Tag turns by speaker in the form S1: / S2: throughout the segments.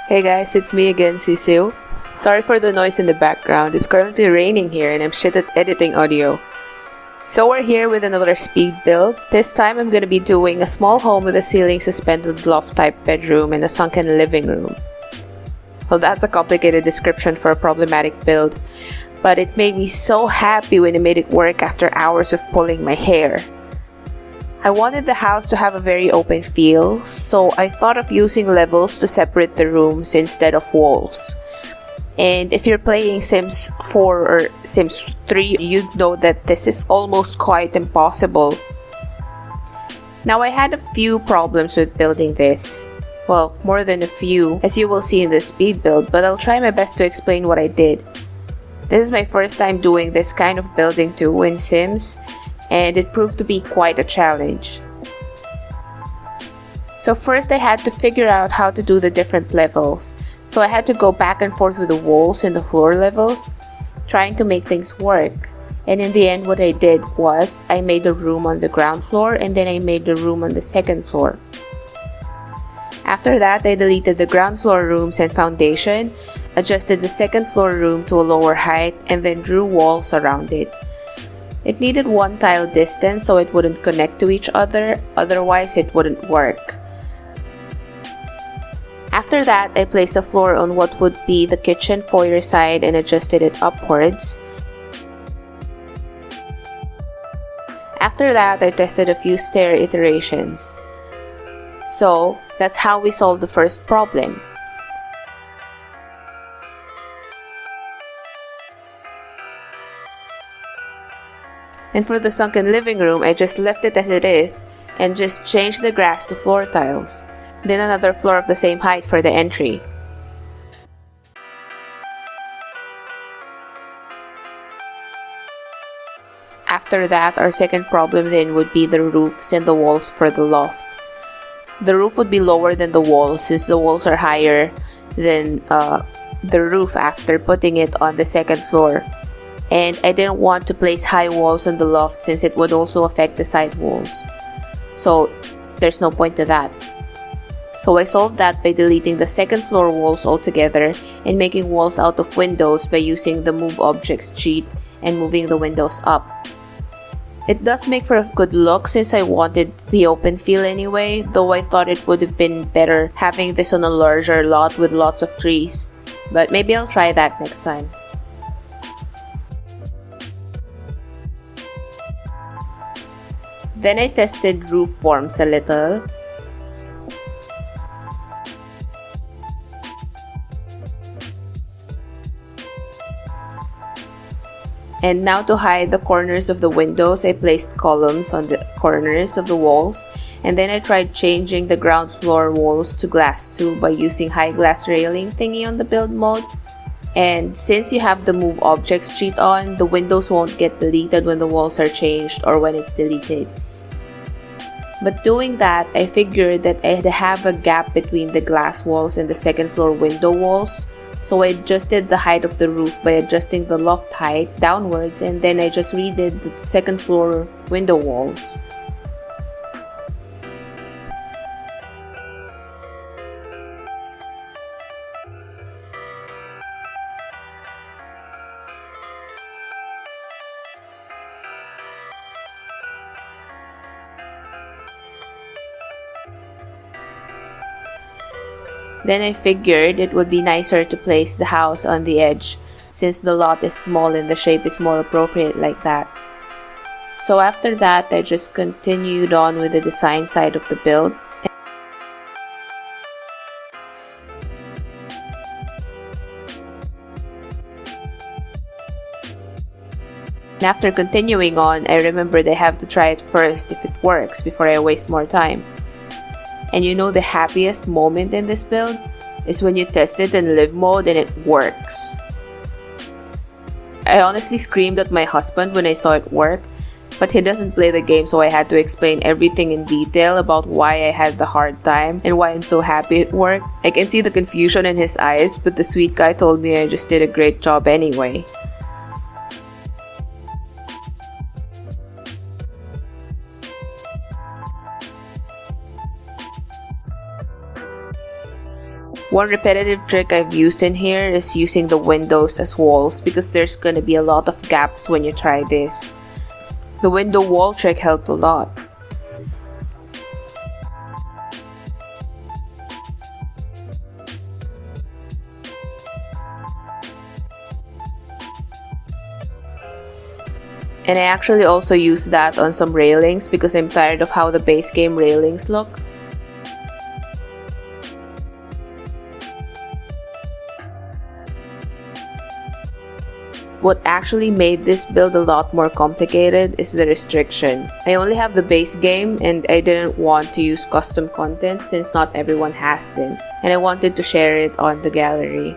S1: Hey guys, it's me again, Chichillya. Sorry for the noise in the background. It's currently raining here and I'm shit at editing audio. So we're here with another speed build. This time I'm going to be doing a small home with a ceiling suspended loft type bedroom and a sunken living room. Well, that's a complicated description for a problematic build, but it made me so happy when I made it work after hours of pulling my hair. I wanted the house to have a very open feel, so I thought of using levels to separate the rooms instead of walls. And if you're playing Sims 4 or Sims 3, you'd know that this is almost quite impossible. Now, I had a few problems with building this. Well, more than a few, as you will see in the speed build, but I'll try my best to explain what I did. This is my first time doing this kind of building too in Sims, and it proved to be quite a challenge. So first I had to figure out how to do the different levels. So I had to go back and forth with the walls and the floor levels, trying to make things work. And in the end, what I did was I made a room on the ground floor and then I made a room on the second floor. After that, I deleted the ground floor rooms and foundation, adjusted the second floor room to a lower height, and then drew walls around it. It needed one tile distance so it wouldn't connect to each other, otherwise it wouldn't work. After that, I placed a floor on what would be the kitchen foyer side and adjusted it upwards. After that, I tested a few stair iterations. So, that's how we solved the first problem. And for the sunken living room, I just left it as it is and just changed the grass to floor tiles. Then another floor of the same height for the entry. After that, our second problem then would be the roofs and the walls for the loft. The roof would be lower than the walls since the walls are higher than the roof after putting it on the second floor. And I didn't want to place high walls on the loft since it would also affect the side walls. So there's no point to that. So I solved that by deleting the second floor walls altogether and making walls out of windows by using the Move Objects cheat and moving the windows up. It does make for a good look since I wanted the open feel anyway, though I thought it would have been better having this on a larger lot with lots of trees. But maybe I'll try that next time. Then I tested roof forms a little. And now to hide the corners of the windows, I placed columns on the corners of the walls. And then I tried changing the ground floor walls to glass too by using high glass railing thingy on the build mode. And since you have the Move Objects cheat on, the windows won't get deleted when the walls are changed or when it's deleted. But doing that, I figured that I'd have a gap between the glass walls and the second floor window walls. So I adjusted the height of the roof by adjusting the loft height downwards, and then I just redid the second floor window walls. Then I figured it would be nicer to place the house on the edge since the lot is small and the shape is more appropriate like that. So after that, I just continued on with the design side of the build. And after continuing on, I remembered I have to try it first if it works before I waste more time. And you know the happiest moment in this build is when you test it in live mode and it works. I honestly screamed at my husband when I saw it work, but he doesn't play the game, so I had to explain everything in detail about why I had the hard time and why I'm so happy it worked. I can see the confusion in his eyes, but the sweet guy told me I just did a great job anyway. One repetitive trick I've used in here is using the windows as walls because there's gonna be a lot of gaps when you try this. The window wall trick helped a lot. And I actually also used that on some railings because I'm tired of how the base game railings look. What actually made this build a lot more complicated is the restriction. I only have the base game and I didn't want to use custom content since not everyone has them, and I wanted to share it on the gallery.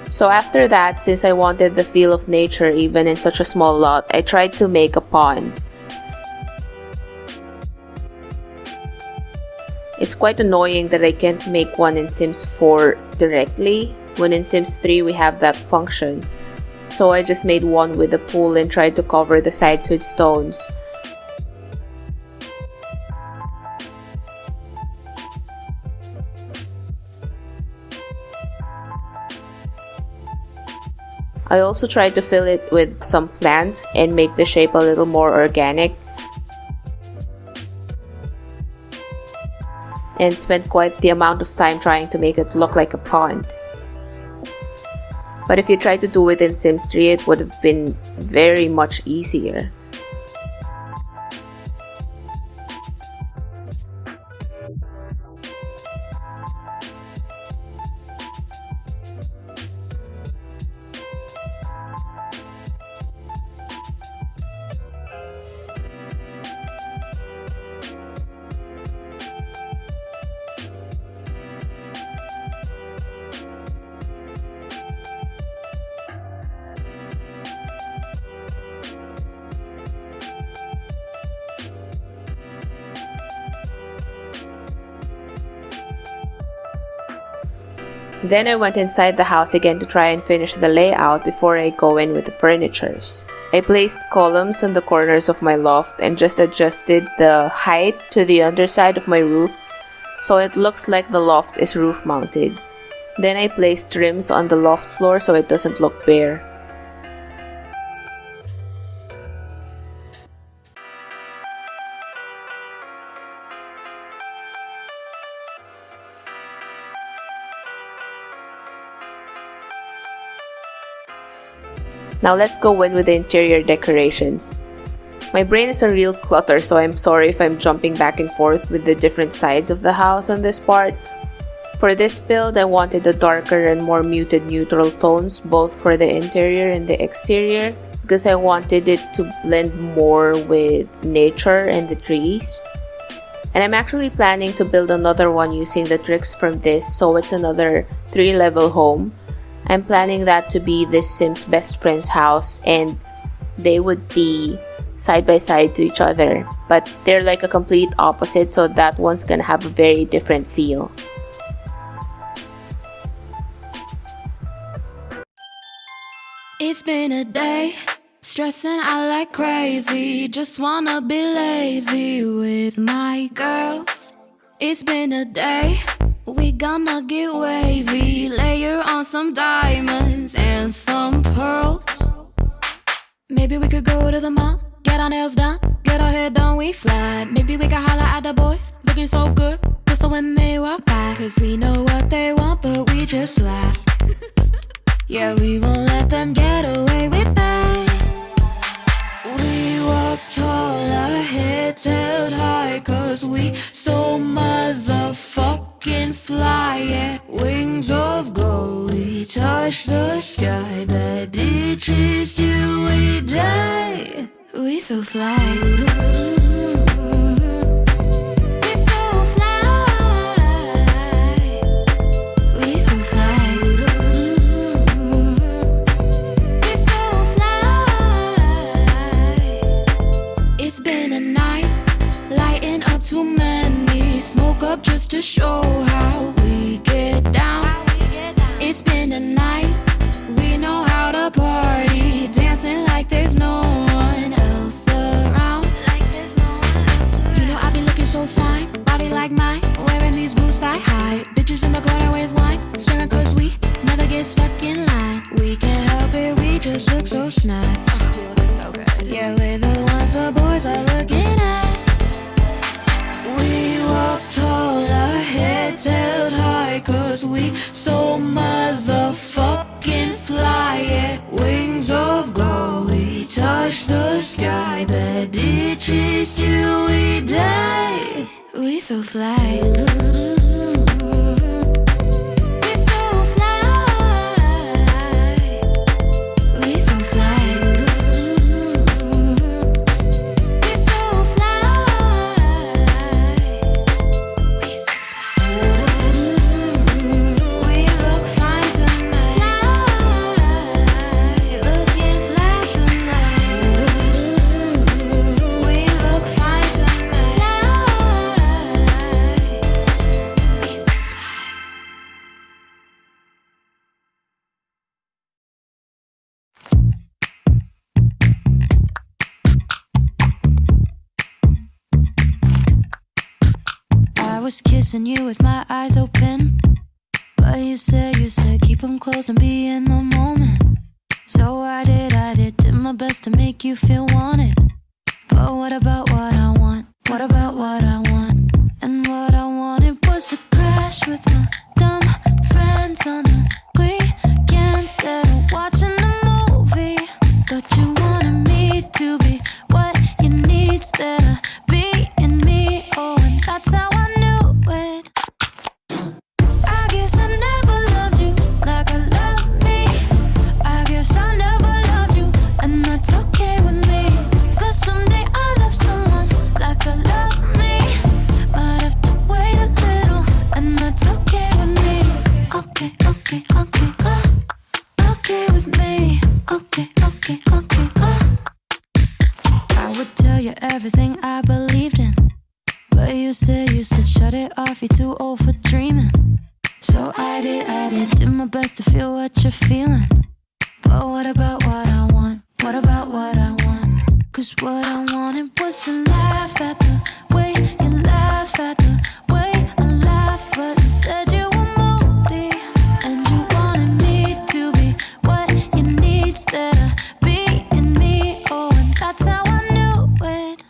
S1: So after that, since I wanted the feel of nature even in such a small lot, I tried to make a pond. It's quite annoying that I can't make one in Sims 4 directly, when in Sims 3 we have that function. So I just made one with a pool and tried to cover the sides with stones. I also tried to fill it with some plants and make the shape a little more organic, and spent quite the amount of time trying to make it look like a pond. But if you try to do it in Sims 3, it would have been very much easier. Then I went inside the house again to try and finish the layout before I go in with the furnitures. I placed columns on the corners of my loft and just adjusted the height to the underside of my roof so it looks like the loft is roof mounted. Then I placed trims on the loft floor so it doesn't look bare. Now let's go in with the interior decorations. My brain is a real clutter, so I'm sorry if I'm jumping back and forth with the different sides of the house on this part. For this build, I wanted the darker and more muted neutral tones both for the interior and the exterior because I wanted it to blend more with nature and the trees. And I'm actually planning to build another one using the tricks from this, so it's another 3-level home. I'm planning that to be this Sim's best friend's house, and they would be side by side to each other, but they're like a complete opposite, so that one's gonna have a very different feel.
S2: It's been a day, stressing out like crazy, just wanna be lazy with my girls. It's been a day, we gonna get wavy, layer on some diamonds and some pearls. Maybe we could go to the mall, get our nails done, get our hair done, we fly. Maybe we could holler at the boys, looking so good, whistle when they walk by. Cause we know what they want, but we just laugh. Yeah, we won't let them get away with that. We walk tall, our heads held high, cause we so motherfucking fly. Yeah, wings of gold, we touch the sky, bad bitches till we die. We so fly. We so fly. show how we get down. It's been a night, we know how to party, dancing like there's no one else around. You know I be looking so fine, body like mine, wearing these boots thigh high. Bitches in the corner with wine, staring cause we never get stuck in line. We can't help it, we just look so snide. Oh, we look so good. Yeah, we're the ones the boys are looking at. We walk tall, our heads held high, cause we so motherfucking fly. Yeah, wings of gold, we touch the sky. Bad bitches till we die. We so fly. I was kissing you with my eyes open, but you said keep them closed and be in the moment. So I did my best to make you feel wanted. But what about what I want? What about what I want? And what I wanted was to crash with my dumb friends on the weekend instead of watching a movie. But you wanted me to be what you need instead of being me. Oh, and that's how I knew it. I guess I never loved you like I love me. I guess I never loved you, and that's okay with me. Cause someday I'll love someone like I love me. Might have to wait a little, and that's okay with me. Okay, okay, okay, okay with me. Okay, okay, okay, I would tell you everything I believed in, but you said shut it off, you're too old for dreaming. So I did my best to feel what you're feeling. But what about what I want? What about what I want? Cause what I wanted was to laugh at the way you laugh at the way I laugh. But instead you were moody, and you wanted me to be what you need instead of being me. Oh, and that's how I knew it.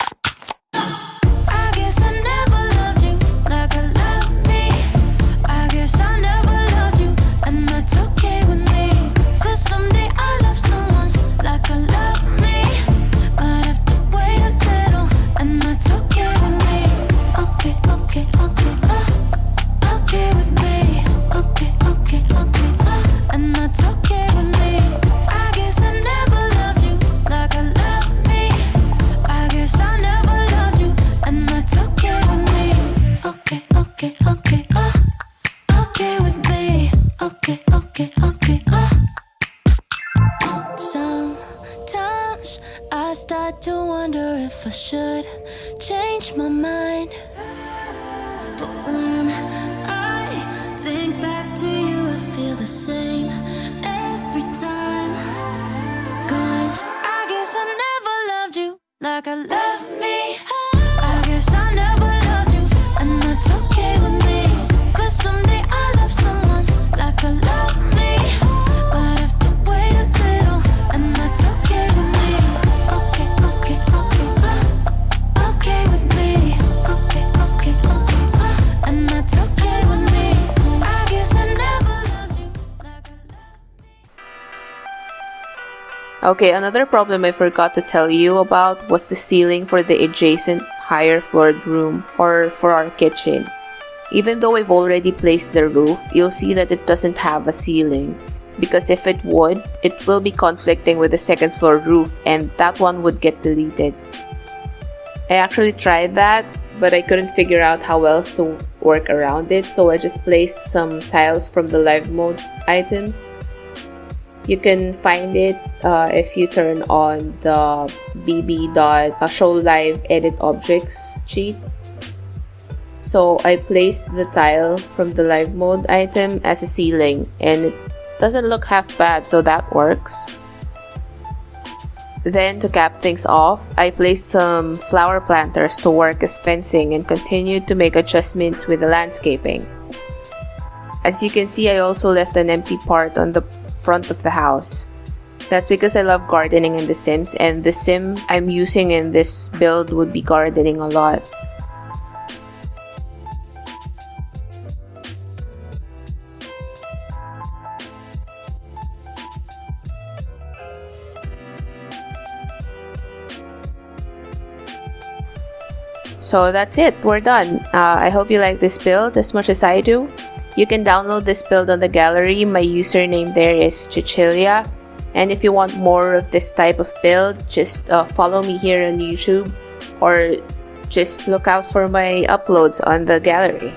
S2: I guess I never loved you like I love me. I guess I never loved you, and that's okay with me. Cause someday I'll love someone like I love me. Might have to wait a little, and that's okay with me. Okay, okay, okay, okay with me. Okay, okay, okay, and that's okay with me. I guess I never loved you like I love me. I guess I never loved you, and that's okay with me. Okay, okay, okay, okay with me. Okay, okay, okay, Sometimes I start to wonder if I should change my mind. But when I think back to you, I feel the same every time. Cause I guess I never loved you like I love me. I guess I never loved you, and that's okay with me. Cause someday I'll love someone like I love me. But have to wait a little, and that's okay with me. Okay, okay, okay, okay with me. Okay, okay, okay, and that's okay with me. I guess I never loved you like I love me.
S1: Okay, another problem I forgot to tell you about was the ceiling for the adjacent higher floored room, or for our kitchen. Even though I've already placed the roof, you'll see that it doesn't have a ceiling, because if it would, it will be conflicting with the second floor roof, and that one would get deleted. I actually tried that, but I couldn't figure out how else to work around it, so I just placed some tiles from the live modes items. You can find it if you turn on the bb.showliveeditobjects cheat. So I placed the tile from the live mode item as a ceiling, and it doesn't look half bad, so that works. Then to cap things off, I placed some flower planters to work as fencing and continued to make adjustments with the landscaping. As you can see, I also left an empty part on the front of the house. That's because I love gardening in The Sims, and the sim I'm using in this build would be gardening a lot. So that's it, we're done. I hope you like this build as much as I do. You can download this build on the gallery. My username there is Chichillya. And if you want more of this type of build, just follow me here on YouTube, or just look out for my uploads on the gallery.